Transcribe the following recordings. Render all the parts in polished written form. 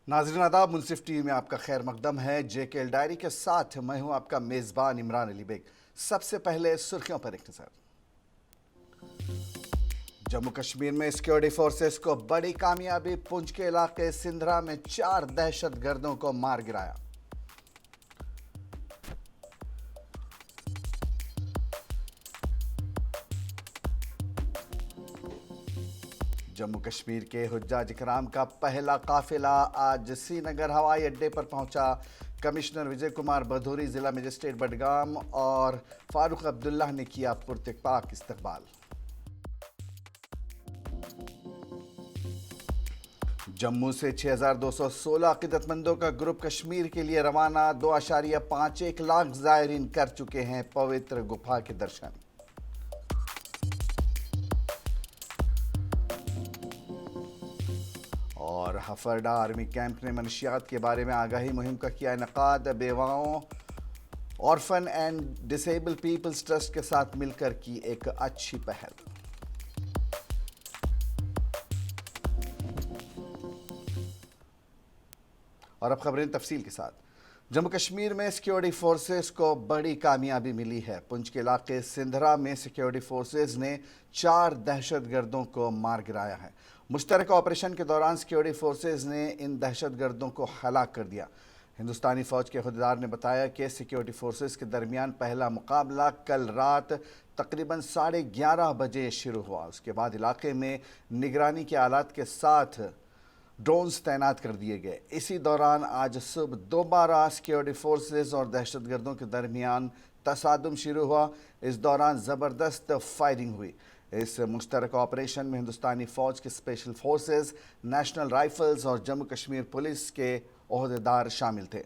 नाज़रीन आदाब, मुनसिफ टीवी में आपका खैर मकदम है। JKL डायरी के साथ मैं हूं आपका मेज़बान इमरान अली बेग। सबसे पहले सुर्खियों पर एक नज़र। जम्मू कश्मीर में सिक्योरिटी फोर्सेस को बड़ी कामयाबी, पुंछ के इलाके सिंधरा में 4 दहशतगर्दों को मार गिराया। जम्मू कश्मीर के हुज्जाज इकराम का पहला काफिला आज श्रीनगर हवाई अड्डे पर पहुंचा। कमिश्नर विजय कुमार बधूरी, जिला मजिस्ट्रेट बडगाम और फारूक अब्दुल्ला ने किया पुरतपाक इस्तकबाल। जम्मू से 6216 अकीदतमंदों का ग्रुप कश्मीर के लिए रवाना। 2.51 लाख ज़ायरीन कर चुके हैं पवित्र गुफा के दर्शन। और हफरडा आर्मी कैंप ने मनशियात के बारे में आगाही मुहिम का किया इनकाद। बेवाओं, orphan and disable peoples trust के साथ मिलकर की एक अच्छी पहल। और अब खबरें तफसील के साथ। जम्मू कश्मीर में सिक्योरिटी फोर्सेस को बड़ी कामयाबी मिली है। पुंछ के इलाके सिंधरा में सिक्योरिटी फोर्सेस ने 4 दहशतगर्दों को मार गिराया है। मुश्तरका ऑपरेशन के दौरान सिक्योरिटी फोर्सेस ने इन दहशतगर्दों को हलाक कर दिया। हिंदुस्तानी फौज के अहदेदार ने बताया कि सिक्योरिटी फोर्सेस के दरमियान पहला मुकाबला कल रात तकरीबन 11:30 बजे शुरू हुआ। उसके बाद इलाके में निगरानी के आलात के साथ ड्रोन्स तैनात कर दिए गए। इसी दौरान आज सुबह दोबारा सिक्योरिटी फोर्सेस और दहशतगर्दों के दरमियान तसादुम शुरू हुआ। इस दौरान ज़बरदस्त फायरिंग हुई। इस मुश्तरका ऑपरेशन में हिंदुस्तानी फ़ौज के स्पेशल फोर्सेस, नेशनल राइफल्स और जम्मू कश्मीर पुलिस के ओहदेदार शामिल थे।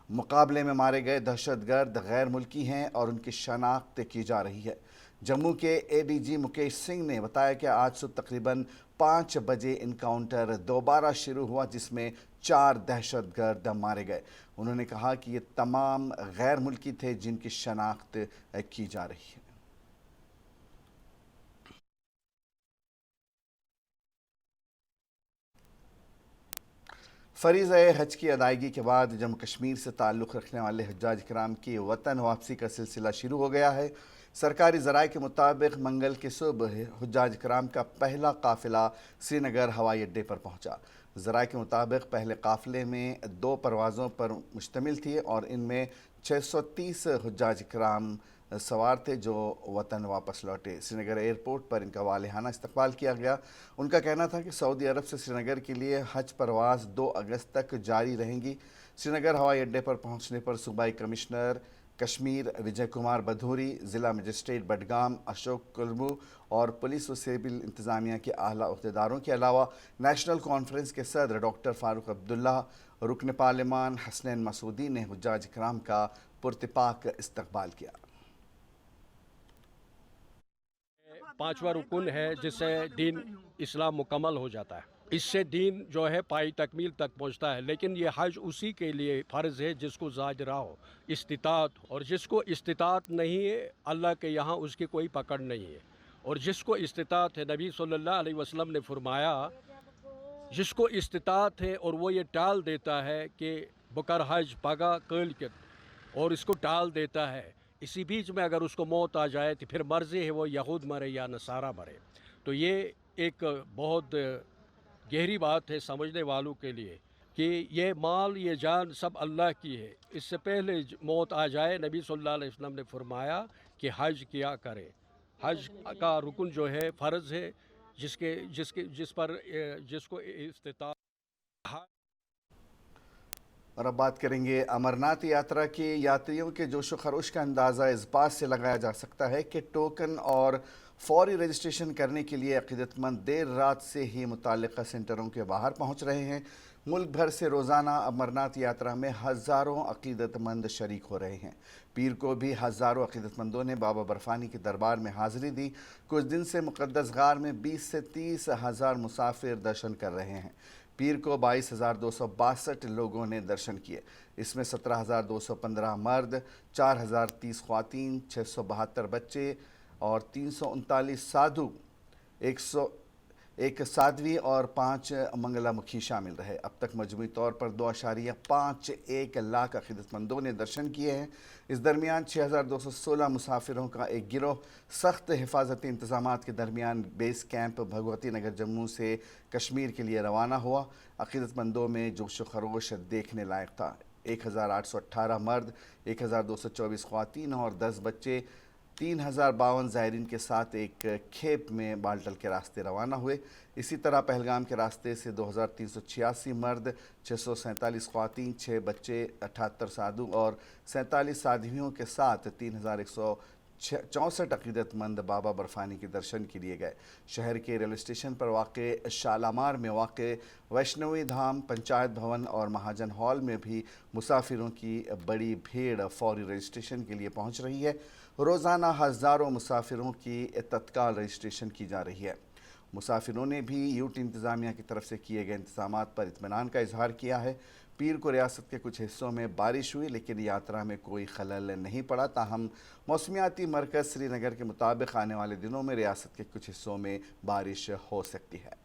मुकाबले में मारे गए दहशतगर्द गैर मुल्की हैं और उनकी शनाख्त की जा रही है। जम्मू के ADG मुकेश सिंह ने बताया कि आज सुबह तकरीबन 5 बजे इनकाउंटर दोबारा शुरू हुआ, जिसमें 4 दहशतगर्द मारे गए। उन्होंने कहा कि ये तमाम गैर मुल्की थे जिनकी शनाख्त की जा रही है। फरीज़े हज की अदायगी के बाद जम्मू कश्मीर से ताल्लुक़ रखने वाले हज्जाज इकराम की वतन वापसी का सिलसिला शुरू हो गया है। सरकारी ज़राए के मुताबिक मंगल की सुबह हुज्जाज इकराम का पहला काफ़िला श्रीनगर हवाई अड्डे पर पहुंचा। ज़राए के मुताबिक पहले काफ़िले में 2 परवाज़ों पर मुश्तमिल थी और इनमें 630 हुज्जाज इकराम सवार थे जो वतन वापस लौटे। श्रीनगर एयरपोर्ट पर इनका वालिहाना इस्तकबाल किया गया। उनका कहना था कि सऊदी अरब से श्रीनगर के लिए हज परवाज़ 2 अगस्त तक जारी रहेंगी। श्रीनगर हवाई अड्डे पर पहुंचने पर सूबाई कमिश्नर कश्मीर विजय कुमार बधूरी, ज़िला मजिस्ट्रेट बडगाम अशोक कुलमू और पुलिस व सिविल इंतज़ामिया के आला अहदेदारों के अलावा नेशनल कॉन्फ्रेंस के सदर डॉक्टर फारूक अब्दुल्ला, रुकन पार्लिमान हसनैन मसूदी ने हुज्जाज इकराम का पुरतपाक इस्तकबाल किया। 5वां रुकन है जिससे दीन इस्लाम मुकम्मल हो जाता है। इससे दीन जो है पाई तकमील तक पहुंचता है। लेकिन ये हज उसी के लिए फ़र्ज़ है जिसको ज़ाजरा हो, इस्तिताअत हो, और जिसको इस्तिताअत नहीं है अल्लाह के यहाँ उसकी कोई पकड़ नहीं है। और जिसको इस्तिताअत है, नबी सल्लल्लाहु अलैहि वसल्लम ने फरमाया, जिसको इस्तिताअत है और वो ये टाल देता है कि बकर हज पगा कल के, और इसको टाल देता है, इसी बीच में अगर उसको मौत आ जाए तो फिर मर्ज़ी है वो यहूद मरे या नसारा मरे। तो ये एक बहुत गहरी बात है समझने वालों के लिए कि ये माल ये जान सब अल्लाह की है। इससे पहले मौत आ जाए, नबी सल्लल्लाहु अलैहि वसल्लम ने फरमाया कि हज किया करें। हज का रुकन जो है फ़र्ज़ है जिस पर जिसको इस्तिताअत। और अब बात करेंगे अमरनाथ यात्रा के यात्रियों के जोश व खरोश का अंदाज़ा इस बात से लगाया जा सकता है कि टोकन और फौरी रजिस्ट्रेशन करने के लिए अक़ीदतमंद देर रात से ही मुतल्लिक़ा सेंटरों के बाहर पहुंच रहे हैं। मुल्क भर से रोज़ाना अमरनाथ यात्रा में हज़ारों अक़ीदतमंद शरीक हो रहे हैं। पीर को भी हज़ारों अक़ीदतमंदों ने बाबा बर्फ़ानी के दरबार में हाज़िरी दी। कुछ दिन से मुक़द्दस गार में 20 से 30 हज़ार मुसाफिर दर्शन कर रहे हैं। पीर को 22,262 लोगों ने दर्शन किए। इसमें 17,215 मर्द, 4,030 ख्वातीन, 672 बच्चे और 339 साधु, एक साध्वी और 5 मंगलामुखी शामिल रहे। अब तक मजमूई तौर पर 2.51 लाख अक़ीदतमंदों ने दर्शन किए हैं। इस दरमियान 6216 मुसाफिरों का एक गिरोह सख्त हिफाजती इंतजामात के दरमियान बेस कैंप भगवती नगर जम्मू से कश्मीर के लिए रवाना हुआ। अक़ीदतमंदों में जोश व खरोश देखने लायक था। 1818 मर्द, 1224 ख़वातीन और 10 बच्चे 3052 ज़ायरीन के साथ एक खेप में बाल्टल के रास्ते रवाना हुए। इसी तरह पहलगाम के रास्ते से 2386 मर्द, 647 ख़वातीन, 6 बच्चे, 78 साधु और 47 साध्वियों के साथ 3164 अक़ीदतमंद बाबा बर्फानी के दर्शन के लिए गए। शहर के रेलवे स्टेशन पर वाक़ शालामार में वाक़ वैष्णवी धाम, पंचायत भवन और महाजन हॉल में भी मुसाफिरों की बड़ी भीड़ फौरी रजिस्ट्रेशन के लिए पहुंच रही है। रोज़ाना हज़ारों मुसाफिरों की तत्काल रजिस्ट्रेशन की जा रही है। मुसाफिरों ने भी यूटी इंतज़ामिया की तरफ से किए गए इंतज़ामात पर इत्मीनान का इजहार किया है। पीर को रियासत के कुछ हिस्सों में बारिश हुई, लेकिन यात्रा में कोई खलल नहीं पड़ा। ताहम मौसमियाती मरकज़ श्रीनगर के मुताबिक आने वाले दिनों में रियासत के कुछ हिस्सों में बारिश हो सकती है।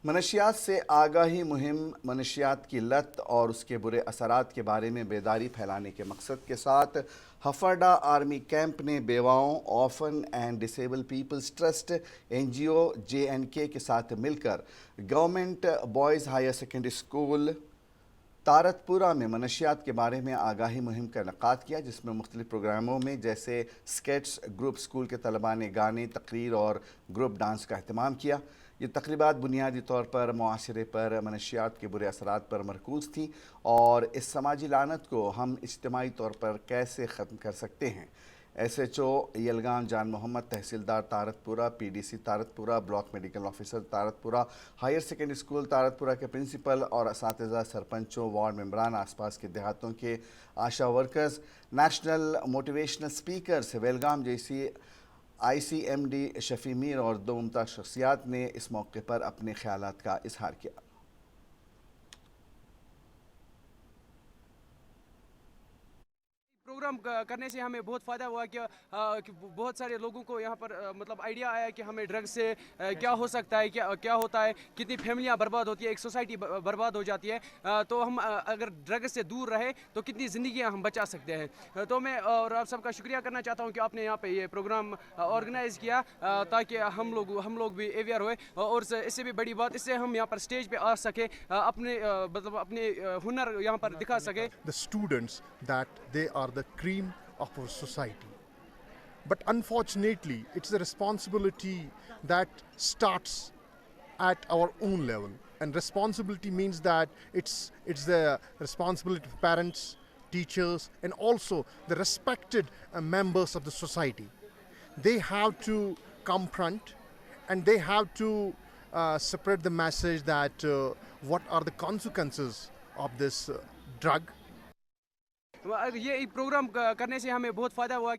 मनशियात से आगाही मुहिम मनशियात की लत और उसके बुरे असरात के बारे में बेदारी फैलाने के मकसद के साथ हफरडा आर्मी कैंप ने बेवाओं, orphan and disable peoples trust NGO JNK के साथ मिलकर government boys higher secondary school Tarathpora में मनशियात के बारे में आगाही मुहिम का इनेकाद किया, जिसमें मुख्तलिफ प्रोग्रामों में जैसे स्केट्स ग्रुप स्कूल के तलबा ने गाने, तकरीर और ग्रुप डांस का अहतमाम किया। ये तकरीबात बुनियादी तौर पर मुआशरे पर मनशियात के बुरे असरात पर मरकूज़ थी और इस समाजी लानत को हम इज्तिमाई तौर पर कैसे ख़त्म कर सकते हैं। SHO यलगाम जान मोहम्मद, तहसीलदार Tarathpora, PDC Tarathpora, block medical officer Tarathpora, higher secondary school Tarathpora के प्रिंसिपल और असातिज़ा, सरपंचों, वार्ड मेंबरान, आसपास के देहातों के आशा वर्कर्स, नेशनल मोटिवेशनल स्पीकर्स, वेलगाम जैसी ICMD शफ़ी मीर और 2 मुमताज़ शख्सियात ने इस मौके पर अपने ख्यालात का इजहार किया। प्रोग्राम करने से हमें बहुत फ़ायदा हुआ कि बहुत सारे लोगों को यहाँ पर मतलब आइडिया आया कि हमें ड्रग्स से क्या हो सकता है, क्या होता है, कितनी फैमिलियाँ बर्बाद होती है, एक सोसाइटी बर्बाद हो जाती है। तो हम अगर ड्रग्स से दूर रहे तो कितनी ज़िंदगियाँ हम बचा सकते हैं। तो मैं और आप सबका शुक्रिया करना चाहता हूँ कि आपने यहाँ पे ये प्रोग्राम ऑर्गेनाइज़ किया ताकि हम लोग भी अवेयर हुए। और इससे भी बड़ी बात, इससे हम यहाँ पर स्टेज पे आ सके, अपने मतलब अपने हुनर यहाँ पर दिखा सके। The students that they are the cream of our society. But unfortunately, it's a responsibility that starts at our own level. And responsibility means that it's the responsibility of parents, teachers, and also the respected members of the society. They have to come front and they have to spread the message that what are the consequences of this drug. ये programme करने से हमें बहुत फ़ायदा हुआ।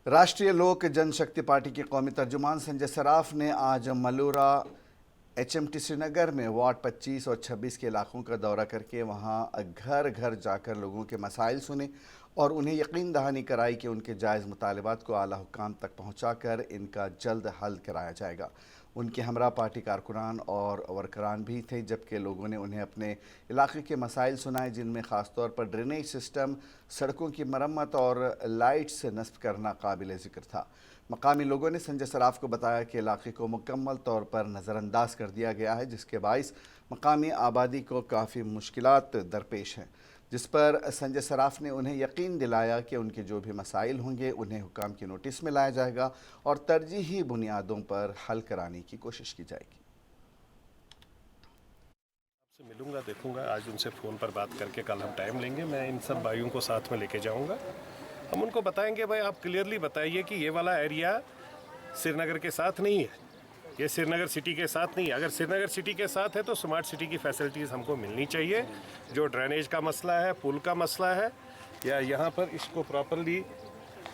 राष्ट्रीय लोक जनशक्ति party के कौमी तर्जुमान संजय सराफ ने आज मलूरा HMT श्रीनगर में वार्ड 25 और 26 के इलाकों का दौरा करके वहां घर घर जाकर लोगों के मसाइल सुने और उन्हें यकीन दहानी कराई कि उनके जायज़ मुतालबात को आला हुक्काम तक पहुंचाकर इनका जल्द हल कराया जाएगा। उनके हमरा पार्टी कारकुनान और वर्करान भी थे, जबकि लोगों ने उन्हें अपने इलाके के मसाइल सुनाए, जिनमें ख़ास तौर पर ड्रेनेज सिस्टम, सड़कों की मरम्मत और लाइट्स नस्ब करना काबिल ज़िक्र था। मकामी लोगों ने संजय सराफ को बताया कि इलाके को मुकम्मल तौर पर नज़रअंदाज कर दिया गया है, जिसके बाइस मकामी आबादी को काफ़ी मुश्किलात दरपेश हैं, जिस पर संजय सराफ ने उन्हें यकीन दिलाया कि उनके जो भी मसाइल होंगे उन्हें हुकाम की नोटिस में लाया जाएगा और तरजीही बुनियादों पर हल कराने की कोशिश की जाएगी। आपसे मिलूंगा, देखूंगा, आज उनसे फ़ोन पर बात करके कल हम टाइम लेंगे। मैं इन सब भाइयों को साथ में लेके जाऊंगा। हम उनको बताएंगे, भाई आप क्लियरली बताइए कि ये वाला एरिया श्रीनगर के साथ नहीं है, ये श्रीनगर सिटी के साथ नहीं है। अगर श्रीनगर सिटी के साथ है तो स्मार्ट सिटी की फैसिलिटीज़ हमको मिलनी चाहिए। जो ड्रेनेज का मसला है, पुल का मसला है, या यहाँ पर इसको प्रॉपरली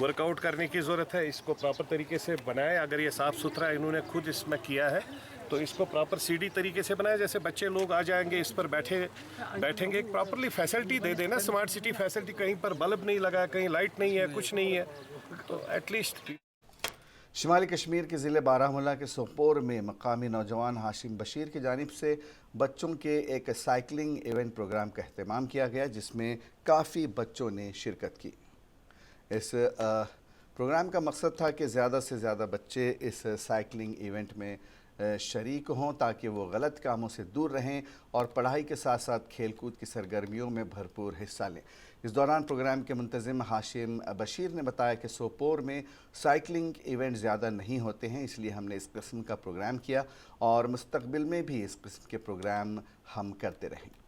वर्कआउट करने की ज़रूरत है। इसको प्रॉपर तरीके से बनाए। अगर ये साफ़ सुथरा इन्होंने खुद इसमें किया है तो इसको प्रॉपर सीढ़ी तरीके से बनाए, जैसे बच्चे लोग आ जाएंगे इस पर बैठेंगे। एक प्रॉपरली फैसिलिटी दे देना, स्मार्ट सिटी फैसिलिटी। कहीं पर बल्ब नहीं लगा, कहीं लाइट नहीं है, कुछ नहीं है, तो एटलीस्ट। शुमाली कश्मीर के ज़िले बारामूला के सोपोर में मकामी नौजवान हाशिम बशीर की जानिब से बच्चों के एक साइकिलिंग इवेंट प्रोग्राम का अहतमाम किया गया, जिसमें काफ़ी बच्चों ने शिरकत की। इस प्रोग्राम का मकसद था कि ज़्यादा से ज़्यादा बच्चे इस साइकिलिंग इवेंट में शरीक हों ताकि वो गलत कामों से दूर रहें और पढ़ाई के साथ साथ खेलकूद की सरगर्मियों में भरपूर हिस्सा लें। इस दौरान प्रोग्राम के मुंतज़िम हाशिम बशीर ने बताया कि सोपोर में साइकिलिंग इवेंट ज़्यादा नहीं होते हैं, इसलिए हमने इस किस्म का प्रोग्राम किया और मुस्तकबिल में भी इस किस्म के प्रोग्राम हम करते रहेंगे।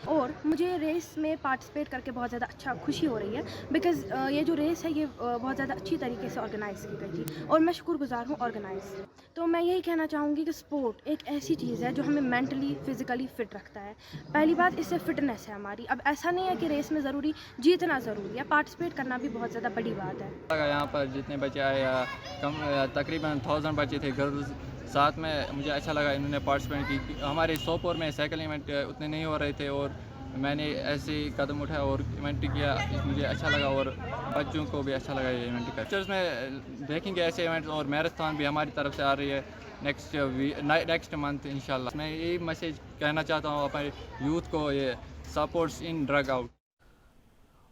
और मुझे रेस में पार्टिसिपेट करके बहुत ज़्यादा अच्छा खुशी हो रही है, बिकॉज़ ये जो रेस है ये बहुत ज़्यादा अच्छी तरीके से ऑर्गेनाइज़ की गई थी और मैं शुक्रगुजार हूँ ऑर्गेनाइज़। तो मैं यही कहना चाहूँगी कि स्पोर्ट एक ऐसी चीज़ है जो हमें मेंटली फिज़िकली फ़िट रखता है। पहली बात, इससे फ़िटनेस है हमारी। अब ऐसा नहीं है कि रेस में ज़रूरी जीतना ज़रूरी है, पार्टिसिपेट करना भी बहुत ज़्यादा बड़ी बात है। यहाँ पर जितने बच्चे आए कम तकरीबन 1000 बच्चे थे गर्ल्स, साथ में मुझे अच्छा लगा इन्होंने पार्टिसिपेट की। हमारे सोपोर में साइकिल इवेंट उतने नहीं हो रहे थे और मैंने ऐसे कदम उठाया और इवेंट किया, मुझे अच्छा लगा और बच्चों को भी अच्छा लगा ये इवेंट का। फ्यूचर्स में देखेंगे ऐसे इवेंट्स और मैराथन भी हमारी तरफ से आ रही है नेक्स्ट मंथ इंशाल्लाह। मैं यही मैसेज कहना चाहता हूँ अपने यूथ को, ये सपोर्ट्स इन ड्रग आउट।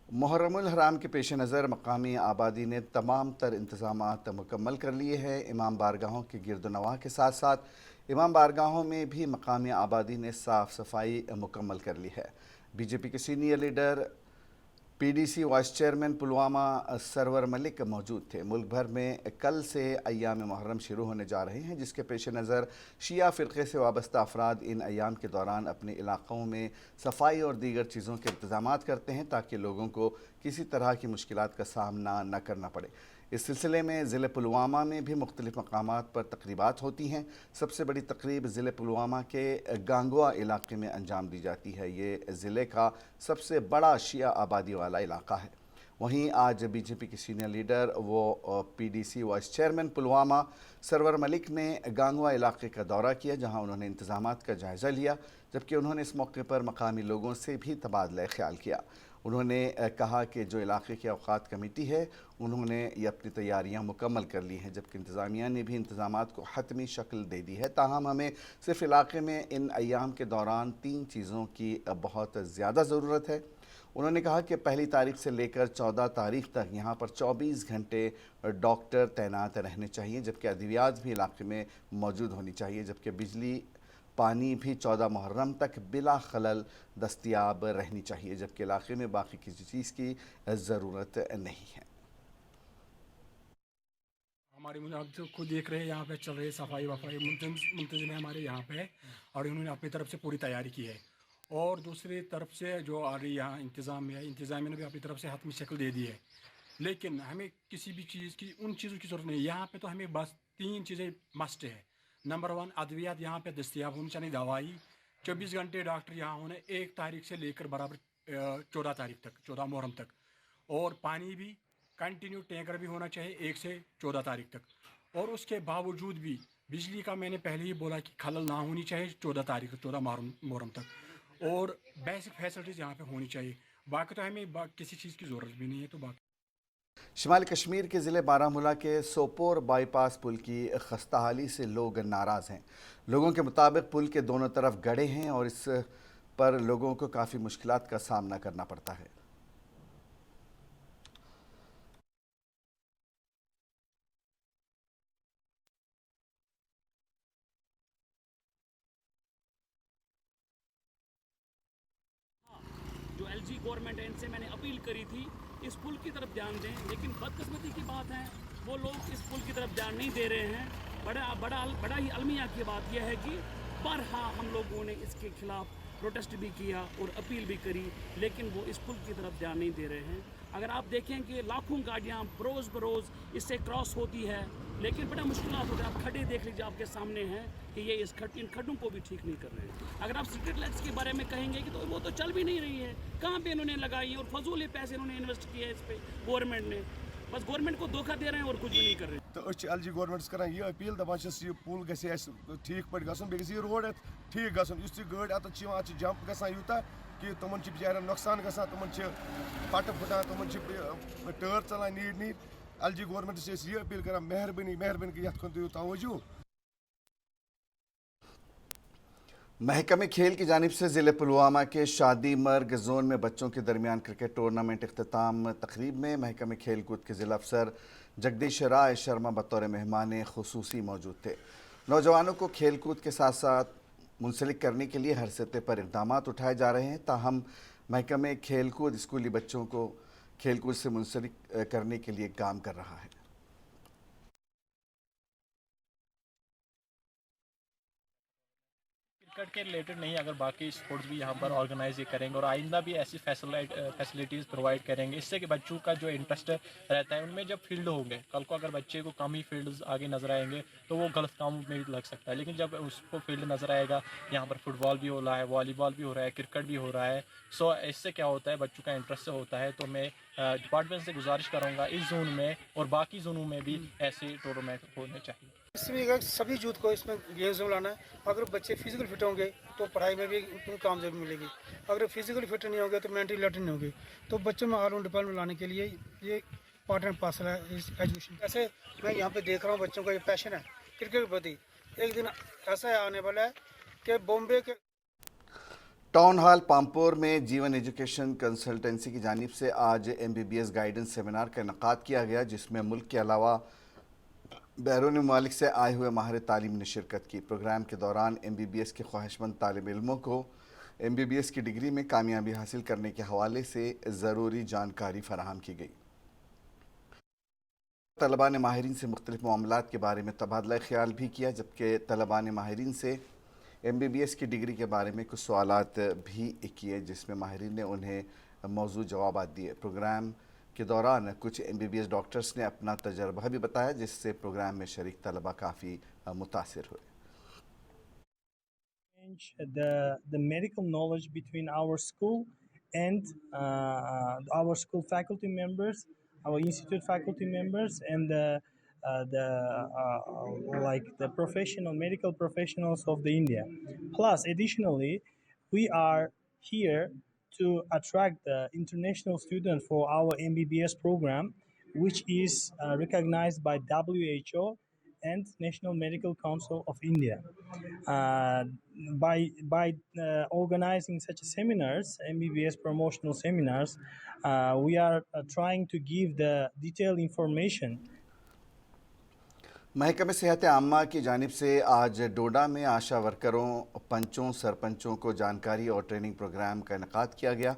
मुहर्रमुल हराम के पेश नज़र मकामी आबादी ने तमाम तर इंतज़ामात मुकम्मल कर लिए हैं। इमाम बारगाहों के गिरदोनवाह के साथ साथ इमाम बारगाहों में भी मकामी आबादी ने साफ़ सफाई मुकम्मल कर ली है। बीजेपी के senior leader PDC vice chairman Pulwama Sarwar Malik मौजूद थे। मुल्क भर में कल से अय्याम मुहर्रम शुरू होने जा रहे हैं, जिसके पेश नज़र शिया फ़िरक़े से वाबस्ता अफराद इन अय्याम के दौरान अपने इलाक़ों में सफाई और दीगर चीज़ों के इंतज़ामात करते हैं ताकि लोगों को किसी तरह की मुश्किलात का सामना न करना पड़े। इस सिलसिले में ज़िले पुलवामा में भी मुख्तलिफ़ मकामात पर तकरीबात होती हैं। सबसे बड़ी तकरीब ज़िले पुलवामा के गांगुआ इलाके में अंजाम दी जाती है। ये ज़िले का सबसे बड़ा शिया आबादी वाला इलाका है। वहीं आज बीजेपी के senior leader PDC vice chairman Pulwama Sarwar Malik ने गांगुआ इलाके का दौरा किया, जहां उन्होंने इंतज़ामात का जायज़ा लिया, जबकि उन्होंने इस मौके पर मकामी लोगों से भी तबादला ख्याल किया। उन्होंने कहा कि जो इलाके की औकात कमेटी है उन्होंने ये अपनी तैयारियां मुकम्मल कर ली हैं, जबकि इंतज़ामिया ने भी इंतज़ामात को हतमी शक्ल दे दी है। ताहम हमें सिर्फ इलाके में इन अय्याम के दौरान 3 चीज़ों की बहुत ज़्यादा ज़रूरत है। उन्होंने कहा कि पहली तारीख से लेकर 14 तारीख तक यहाँ पर 24 घंटे डॉक्टर तैनात रहने चाहिए, जबकि अद्वियात भी इलाके में मौजूद होनी चाहिए, जबकि बिजली पानी भी 14 मुहर्रम तक बिला खलल दस्तयाब रहनी चाहिए, जबकि इलाके में बाकी किसी चीज़ की ज़रूरत नहीं है। हमारे मुझे आप जो खुद देख रहे हैं यहाँ पे चल रही है सफाई वफाई मुंतज़िम है हमारे यहाँ पे, और इन्होंने अपनी तरफ से पूरी तैयारी की है। और दूसरी तरफ से जो आ रही यहाँ इंतज़ामिया ने भी अपनी तरफ से हतमी शक्ल दे दी है। लेकिन हमें किसी भी चीज़ की उन चीज़ों की ज़रूरत नहीं है। यहाँ पे तो हमें बस 3 चीज़ें मस्ट है। नंबर 1, अद्वियात यहाँ पे दस्तियाब होनी चाहिए, दवाई 24 घंटे डॉक्टर यहाँ होने 1 तारीख से लेकर बराबर 14 तारीख तक, 14 मुहर्रम तक। और पानी भी कंटिन्यू टैंकर भी होना चाहिए 1 से 14 तारीख तक। और उसके बावजूद भी बिजली का मैंने पहले ही बोला कि खलल ना होनी चाहिए 14 तारीख 14 मुहर्रम तक। और बेसिक फैसिलिटीज़ यहाँ पे होनी चाहिए। बाकी तो हमें किसी चीज़ की ज़रूरत भी नहीं है। तो बाकी शुमाली कश्मीर के ज़िले बारामूला के सोपोर बाईपास पुल की खस्ता हाली से लोग नाराज़ हैं। लोगों के मुताबिक पुल के दोनों तरफ गड्ढे हैं और इस पर लोगों को काफ़ी मुश्किलात का सामना करना पड़ता है। जो एलजी गवर्नमेंट है इनसे मैंने अपील करी थी इस पुल की तरफ ध्यान दें, लेकिन बदकिस्मती की बात है वो लोग इस पुल की तरफ ध्यान नहीं दे रहे हैं। बड़ा ही अलमिया की बात यह है कि बरहा हम लोगों ने इसके खिलाफ प्रोटेस्ट भी किया और अपील भी करी, लेकिन वो इस पुल की तरफ ध्यान नहीं दे रहे हैं। अगर आप देखें कि लाखों गाड़ियाँ रोज़ बरोज़ इससे क्रॉस होती है, लेकिन बड़ा मुश्किल होता है। आप खड्डे देख लीजिए, आपके सामने हैं कि ये इन खड्डों को भी ठीक नहीं कर रहे हैं। अगर आप स्ट्रीट लाइट्स के बारे में कहेंगे कि तो वो तो चल भी नहीं रही है, कहाँ पे इन्होंने लगाई है और फजूल पैसे इन्होंने इन्वेस्ट किया है इस पर गवर्नमेंट ने। बस गवर्नमेंट को धोखा दे रहे हैं और कुछ भी नहीं कर रहे। तो एल जी गवर्नमेंट कर यह अपील दपान यह पुल गि ठीक पे गन बे यह रोड ठीक गन गाड़ी अत जंप ग यूता कि तुम बिचार नुकसान ग तुम पट फुटान तुम टायर चलान नीड एल जी गवर्नमेंट से यह अपील कर मेहरबानी कि ये दियो तवज्जो। महकमे खेल की जानिब से ज़िले पुलवामा के शादी मर्ग जोन में बच्चों के दरमियान क्रिकेट टूर्नामेंट इख्तिताम तकरीब में महकमे खेल कूद के ज़िला अफसर जगदीश राय शर्मा बतौर मेहमान खुसूसी मौजूद थे। नौजवानों को खेल कूद के साथ साथ मुंसलिक करने के लिए हर सतह पर इक़दाम उठाए जा रहे हैं। ताहम महकमे खेल कूद स्कूली बच्चों को खेल कूद से मुंसलिक करने के लिए काम कर रहा है। क्रिकेट के रिलेटेड नहीं, अगर बाकी स्पोर्ट्स भी यहाँ पर ऑर्गेनाइज करेंगे और आइंदा भी ऐसी फैसिलिटीज़ प्रोवाइड करेंगे, इससे कि बच्चों का जो इंटरेस्ट रहता है उनमें जब फील्ड होंगे, कल को अगर बच्चे को कम ही फील्ड्स आगे नज़र आएंगे तो वो गलत कामों में भी लग सकता है। लेकिन जब उसको फील्ड नज़र आएगा, यहाँ पर फुटबॉल भी हो रहा है, वॉलीबॉल भी हो रहा है, क्रिकेट भी हो रहा है, सो इससे क्या होता है बच्चों का इंटरेस्ट होता है। तो मैं डिपार्टमेंट से गुजारिश करूँगा इस जोन में और बाकी जोनों में भी ऐसे टूर्नामेंट होने चाहिए। इसमें सभी यूथ को इसमें गेम्स में लाना है। अगर बच्चे फिजिकल फिट होंगे तो पढ़ाई में भी उनको कामयाबी मिलेगी, अगर फिजिकल फिट नहीं होंगे तो मेंटली अलर्ट नहीं होंगे। तो बच्चों में ऑलराउंड डेवलपमेंट लाने के लिए ये पार्ट एंड पार्सल है इस एजुकेशन। ऐसे मैं यहाँ पे देख रहा हूँ बच्चों का ये पैशन है क्रिकेट के प्रति। एक दिन ऐसा आने वाला है कि बॉम्बे के टाउन हॉल पामपुर में जीवन एजुकेशन कंसल्टेंसी की जानिब से आज MBBS गाइडेंस सेमिनार का इनेकाद किया गया, जिसमें मुल्क के अलावा बैरून मुमालिक से आए हुए माहिर तालीम ने शिरकत की। प्रोग्राम के दौरान MBBS के ख्वाहिशमंद तालिब इल्मों को MBBS की डिग्री में कामयाबी हासिल करने के हवाले से ज़रूरी जानकारी फराहम की गई। तलबा ने माहिरीन से मुख्तलिफ मामलात के बारे में तबादला ख्याल भी किया, जबकि तलबा ने माहिरीन से MBBS की डिग्री के बारे में कुछ सवालात भी किए, जिसमें माहिरीन ने उन्हें मौजूद जवाब दिए। प्रोग्राम के दौरान कुछ MBBS डॉक्टर्स ने अपना तजर्बा भी बताया, जिससे प्रोग्राम में शरीक तलबा काफ़ी मुतासिर हुए। The medical knowledge between our school and our school faculty members, our institute faculty members, and the professional medical professionals of the India. Plus, additionally, we are here to attract the international students for our MBBS program, which is recognized by WHO and National Medical Council of India. By organizing such seminars, MBBS promotional seminars, we are trying to give the detailed information. महकमे सेहत आम्मा की जानिब से आज डोडा में आशा वर्करों, पंचों, सरपंचों को जानकारी और ट्रेनिंग प्रोग्राम का इनेकाद किया गया।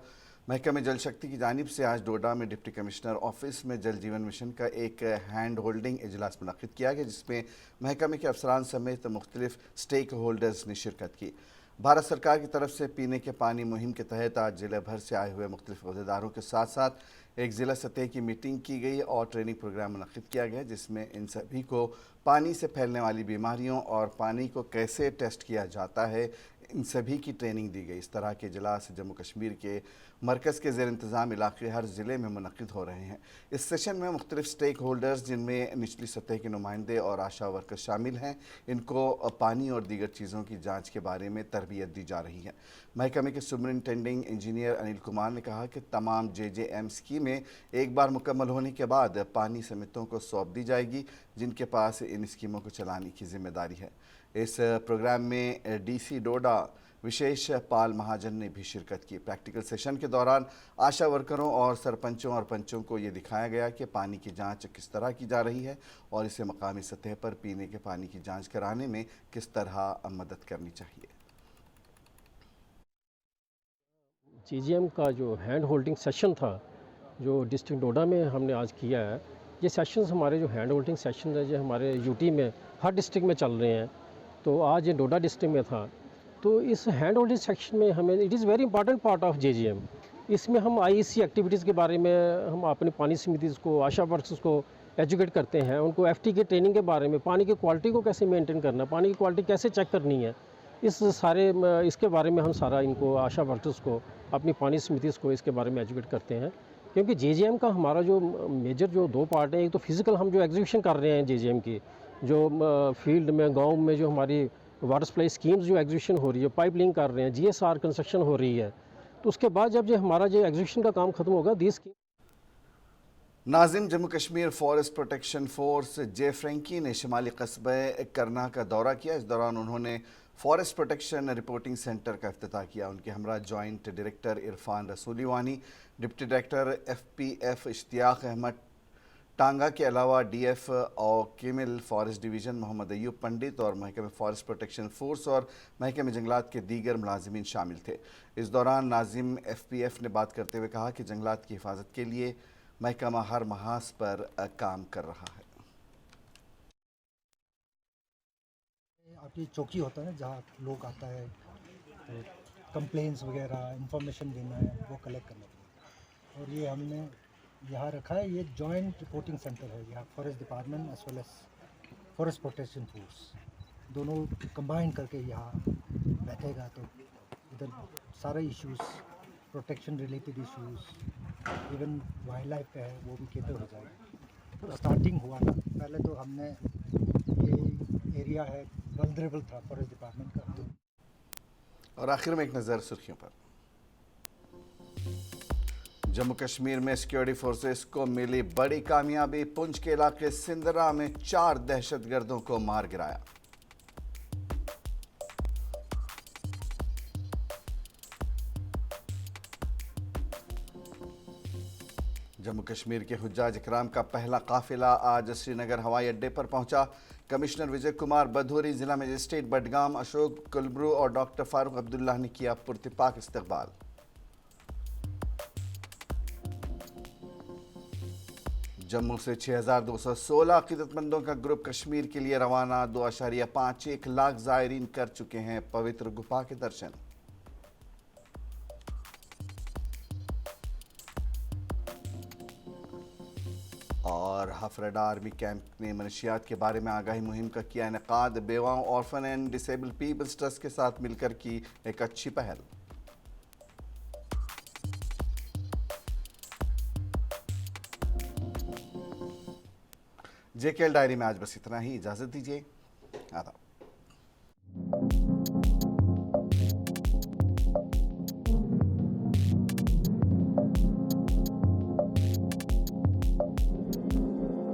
महकमे जल शक्ति की जानिब से आज डोडा में डिप्टी कमिश्नर ऑफिस में जल जीवन मिशन का एक हैंड होल्डिंग इजलास मुनक्किद किया गया, जिसमें महकमे के अफसरान समेत मुख्तलिफ स्टेक होल्डर्स ने शिरकत की। भारत सरकार की तरफ से पीने के पानी मुहिम के तहत आज ज़िले भर से आए हुए मुख्तलिफ अहदेदारों के साथ साथ एक ज़िला सतह की मीटिंग की गई और ट्रेनिंग प्रोग्राम मुनक्किद किया गया, जिसमें इन सभी को पानी से फैलने वाली बीमारियों और पानी को कैसे टेस्ट किया जाता है, इन सभी की ट्रेनिंग दी गई। इस तरह के इजलास जम्मू कश्मीर के मरकज़ के ज़ेर इंतज़ाम इलाके हर ज़िले में मुनक्किद हो रहे हैं। इस सेशन में मुख्तलिफ स्टेक होल्डर्स, जिनमें निचली सतह के नुमाइंदे और आशा वर्कर्स शामिल हैं, इनको पानी और दीगर चीज़ों की जांच के बारे में तरबियत दी जा रही है। महकमे के सुपरिटेंडिंग इंजीनियर अनिल कुमार ने कहा कि तमाम JJM स्कीमें एक बार मुकम्मल होने के बाद पानी समितियों को सौंप दी जाएगी, जिनके पास इन स्कीमों को चलाने की जिम्मेदारी है। इस प्रोग्राम में DC डोडा विशेष पाल महाजन ने भी शिरकत की। प्रैक्टिकल सेशन के दौरान आशा वर्करों और सरपंचों और पंचों को ये दिखाया गया कि पानी की जांच किस तरह की जा रही है और इसे मकामी सतह पर पीने के पानी की जांच कराने में किस तरह मदद करनी चाहिए। JJM का जो हैंड होल्डिंग सेशन था, जो डिस्ट्रिक्ट डोडा में हमने आज किया है, ये सेशंस हमारे जो हैंड होल्डिंग सेशन है जो हमारे UT में हर डिस्ट्रिक्ट में चल रहे हैं, तो आज ये डोडा डिस्ट्रिक्ट में था। तो इस हैंड होल्डिंग सेक्शन में हमें it is very important part of JGM। इसमें हम IEC एक्टिविटीज़ के बारे में हम अपने पानी समितियों को, आशा वर्कर्स को एजुकेट करते हैं, उनको FT के ट्रेनिंग के बारे में, पानी की क्वालिटी को कैसे मेंटेन करना है, पानी की क्वालिटी कैसे चेक करनी है, इसके बारे में हम सारा इनको आशा वर्कर्स को, अपनी पानी समितियों को इसके बारे में एजुकेट करते हैं। क्योंकि JGM का हमारा जो मेजर जो 2 पार्ट है, एक तो फिज़िकल हम जो एग्जीक्यूशन कर रहे हैं JGM की, जो फील्ड में गाँव में जो हमारी वाटर सप्लाई स्कीम्स जो एग्जीक्यूशन हो रही है, पाइप लिंक कर रहे हैं, GSR कंस्ट्रक्शन हो रही है, तो उसके बाद जब जो हमारा जो एग्जीक्यूशन का काम खत्म होगा दिस नाजिम Jammu Kashmir forest protection force जे फ्रेंकी ने शिमाली कस्बे करना का दौरा किया। इस दौरान उन्होंने फॉरेस्ट प्रोटेक्शन रिपोर्टिंग सेंटर का इफ्तिताह किया। उनके हमरा joint director Irfan Rasooli Wani, deputy director FPF Ishtiaq Ahmad Tanga के अलावा DF और केमिल फॉरेस्ट डिवीज़न मोहम्मद अयूब पंडित और महकमे फॉरेस्ट प्रोटेक्शन फोर्स और महकमे जंगलात के दीगर मुलाजिमीन शामिल थे। इस दौरान नाजिम FPF ने बात करते हुए कहा कि जंगलात की हिफाजत के लिए महकमा हर महाज पर काम कर रहा है। आपकी चौकी होता है ना, जहाँ लोग आता है तो कंप्लेंट्स वगैरह इंफॉर्मेशन देना है, वो कलेक्ट करना है। और ये हमने यहाँ रखा है, ये जॉइंट रिपोर्टिंग सेंटर है। यहाँ forest department as well as forest protection force दोनों कंबाइन करके यहाँ बैठेगा, तो इधर सारे issues, protection related issues, even wildlife पे है, वो भी केटर हो जाएगा। तो स्टार्टिंग हुआ था, पहले तो हमने ये एरिया है वल्नरेबल था फॉरेस्ट डिपार्टमेंट का। और आखिर में एक नज़र सुर्खियों पर। जम्मू कश्मीर में सिक्योरिटी फोर्सेस को मिली बड़ी कामयाबी। पुंछ के इलाके सिंदरा में 4 दहशतगर्दों को मार गिराया। जम्मू कश्मीर के हुज्जाज इकराम का पहला काफिला आज श्रीनगर हवाई अड्डे पर पहुंचा। कमिश्नर विजय कुमार बधूरी, जिला मजिस्ट्रेट बडगाम अशोक कुलब्रू और डॉक्टर फारूक अब्दुल्ला ने किया पुरतिपाक इस्तकबाल। जम्मू से 6216 अकीदतमंदों का ग्रुप कश्मीर के लिए रवाना। 2.51 लाख ज़ायरीन कर चुके हैं पवित्र गुफा के दर्शन। और हफरडा आर्मी कैंप ने मनशियात के बारे में आगाही मुहिम का किया इनेकाद। बेवाओं, orphan and disable peoples trust के साथ मिलकर की एक अच्छी पहल। JKL डायरी में आज बस इतना ही। इजाज़त दीजिए। आदाब।